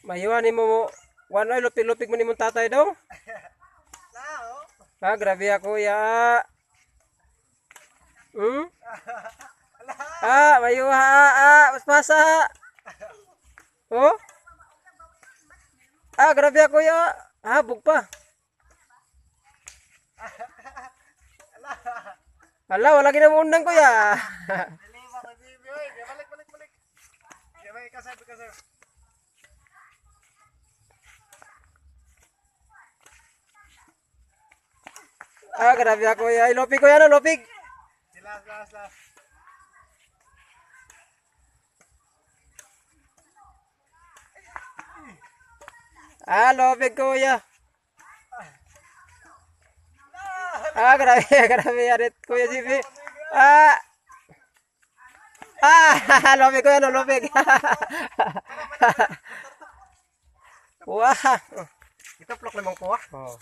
Mayuhan ni mo. Wano ay lupig-lupig mo ni mong tatay daw? Ah, grabe ako ya. Hmm? Ah, mayuha. Mas pasa. Oh? Ah, grabe ako ya. Habog pa. Hala, wala ginamundan ko ya. Ah, grabe ako ya. Lopig ko yan, lopig. Last. Ah, lopig ko ya. Ah, grabe, grabe yarit Kuya JB. Ah. Ah, lopig ko yan, lopig. Wah. Ito plok lamang po ah. Oh.